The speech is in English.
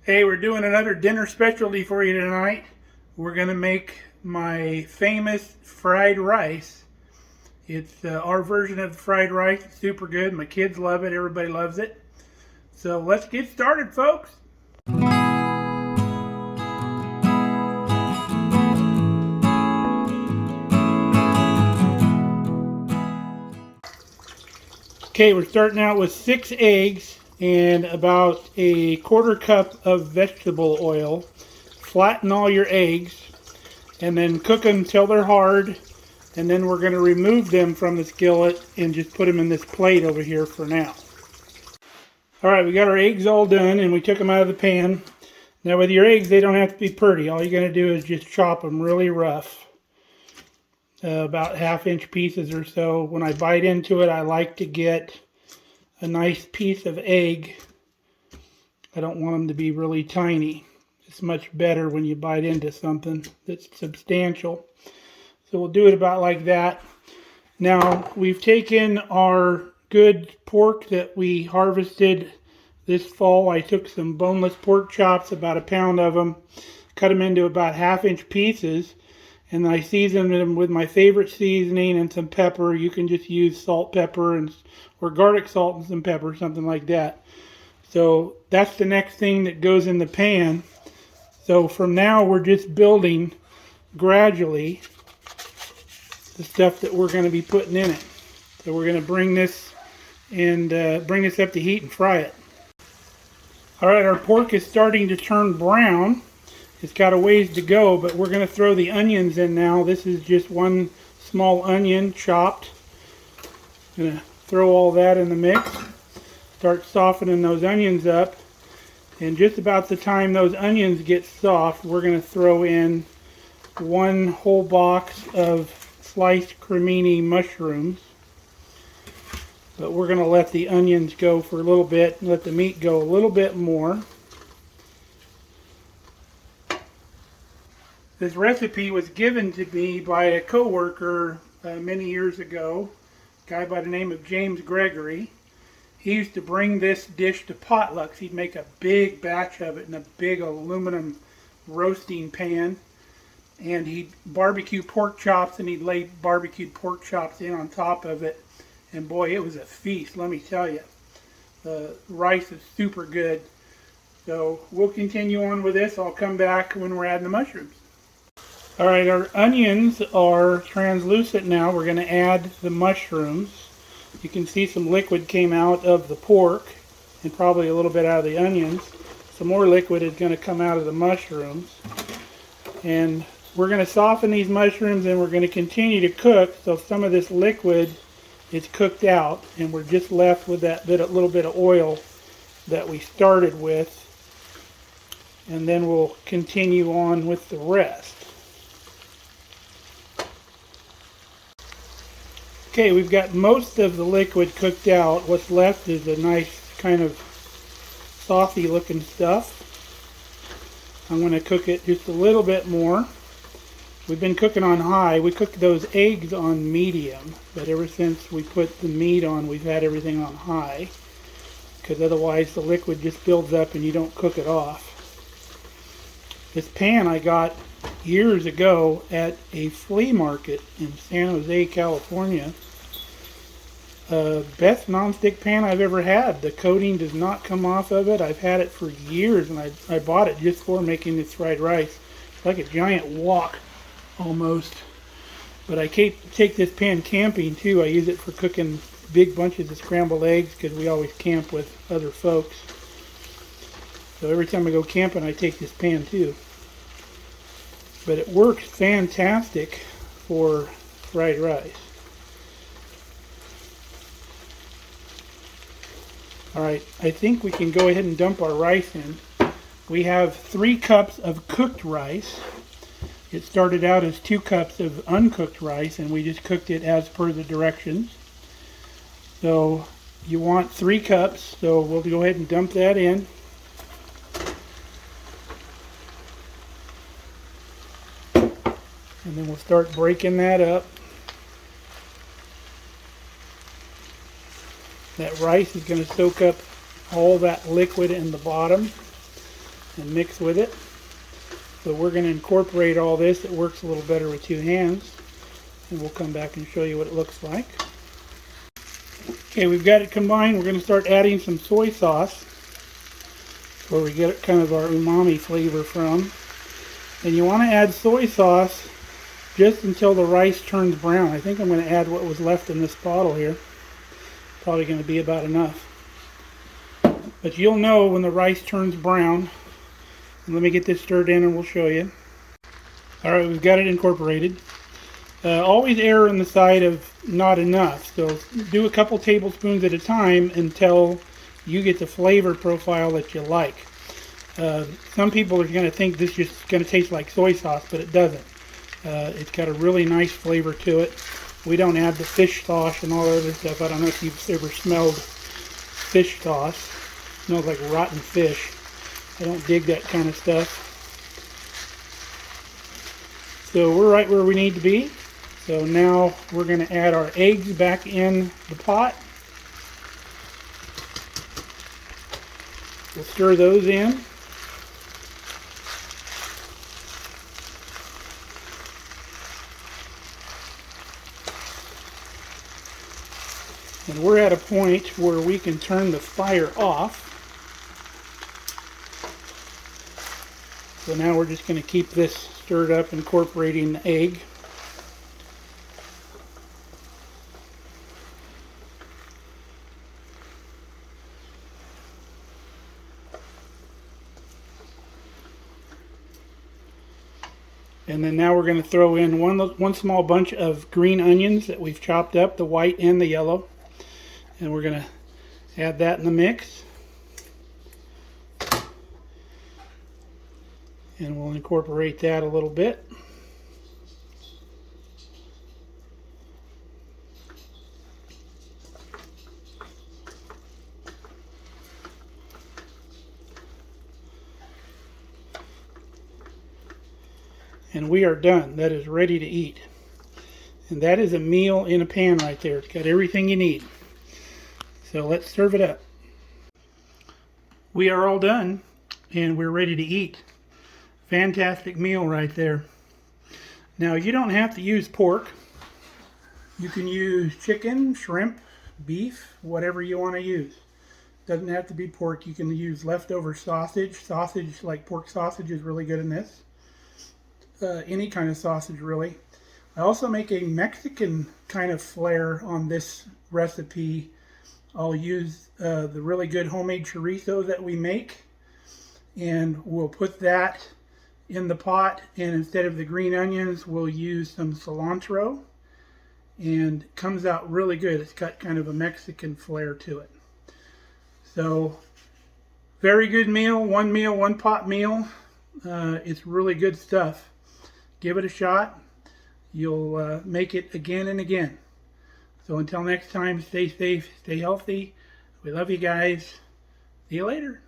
Hey, we're doing another dinner specialty for you tonight. We're going to make my famous fried rice. It's our version of fried rice. It's super good. My kids love it. Everybody loves it. So let's get started, folks. Okay, we're starting out with 6 eggs and about a quarter cup of vegetable oil. Flatten all your eggs and then cook them until they're hard, and then we're going to remove them from the skillet and just put them in this plate over here for now. Alright, we got our eggs all done and we took them out of the pan. Now with your eggs, they don't have to be pretty. All you're going to do is just chop them really rough. About 1/2 inch pieces or so. When I bite into it, I like to get a nice piece of egg. I don't want them to be really tiny. It's much better when you bite into something that's substantial. So we'll do it about like that. Now we've taken our good pork that we harvested this fall. I took some boneless pork chops, about 1 pound of them, cut them into about 1/2 inch pieces, and I seasoned them with my favorite seasoning and some pepper. You can just use salt, pepper, or garlic salt and some pepper, something like that. So that's the next thing that goes in the pan. So from now we're just building gradually the stuff that we're going to be putting in it. So we're going to bring this up to heat and fry it. Alright, our pork is starting to turn brown. It's got a ways to go, but we're going to throw the onions in now. This is just 1 small onion chopped. I'm going to throw all that in the mix. Start softening those onions up. And just about the time those onions get soft, we're going to throw in 1 whole box of sliced cremini mushrooms. But we're going to let the onions go for a little bit and let the meat go a little bit more. This recipe was given to me by a coworker many years ago, a guy by the name of James Gregory. He used to bring this dish to potlucks. He'd make a big batch of it in a big aluminum roasting pan, and he'd barbecue pork chops, and he'd lay barbecued pork chops in on top of it, and boy, it was a feast, let me tell you. The rice is super good. So we'll continue on with this. I'll come back when we're adding the mushrooms. Alright, our onions are translucent now. We're going to add the mushrooms. You can see some liquid came out of the pork and probably a little bit out of the onions. Some more liquid is going to come out of the mushrooms. And we're going to soften these mushrooms and we're going to continue to cook, so some of this liquid is cooked out and we're just left with that little bit of oil that we started with. And then we'll continue on with the rest. Okay, we've got most of the liquid cooked out. What's left is a nice kind of saucy looking stuff. I'm going to cook it just a little bit more. We've been cooking on high. We cooked those eggs on medium, but ever since we put the meat on, we've had everything on high, because otherwise the liquid just builds up and you don't cook it off. This pan I got years ago at a flea market in San Jose, California. Best nonstick pan I've ever had. The coating does not come off of it. I've had it for years, and I bought it just for making this fried rice. It's like a giant wok almost. But I take this pan camping too. I use it for cooking big bunches of scrambled eggs because we always camp with other folks. So every time I go camping I take this pan too. But it works fantastic for fried rice. Alright, I think we can go ahead and dump our rice in. We have 3 cups of cooked rice. It started out as 2 cups of uncooked rice, and we just cooked it as per the directions. So you want 3 cups, so we'll go ahead and dump that in. And then we'll start breaking that up. That rice is going to soak up all that liquid in the bottom. and mix with it. So we're going to incorporate all this. It works a little better with two hands. And we'll come back and show you what it looks like. Okay, we've got it combined. We're going to start adding some soy sauce, where we get kind of our umami flavor from. And you want to add soy sauce just until the rice turns brown. I think I'm going to add what was left in this bottle here. Probably going to be about enough. But you'll know when the rice turns brown. And let me get this stirred in and we'll show you. Alright, we've got it incorporated. Always err on the side of not enough. So do a couple tablespoons at a time until you get the flavor profile that you like. Some people are going to think this is just going to taste like soy sauce, but it doesn't. It's got a really nice flavor to it. We don't add the fish sauce and all the other stuff. I don't know if you've ever smelled fish sauce. It smells like rotten fish. I don't dig that kind of stuff. So we're right where we need to be. So now we're going to add our eggs back in the pot. We'll stir those in. And we're at a point where we can turn the fire off. So now we're just going to keep this stirred up, incorporating the egg. And then now we're going to throw in one small bunch of green onions that we've chopped up, the white and the yellow. And we're going to add that in the mix. And we'll incorporate that a little bit. And we are done. That is ready to eat. And that is a meal in a pan right there. It's got everything you need. So let's serve it up. We are all done and we're ready to eat. Fantastic meal right there. Now you don't have to use pork. You can use chicken, shrimp, beef, whatever you want to use. Doesn't have to be pork. You can use leftover sausage. Sausage, like pork sausage, is really good in this. Any kind of sausage, really. I also make a Mexican kind of flair on this recipe. I'll use the really good homemade chorizo that we make, and we'll put that in the pot, and instead of the green onions we'll use some cilantro, and it comes out really good. It's got kind of a Mexican flair to it. So very good meal, one pot meal. It's really good stuff. Give it a shot. You'll make it again and again. So until next time, stay safe, stay healthy. We love you guys. See you later.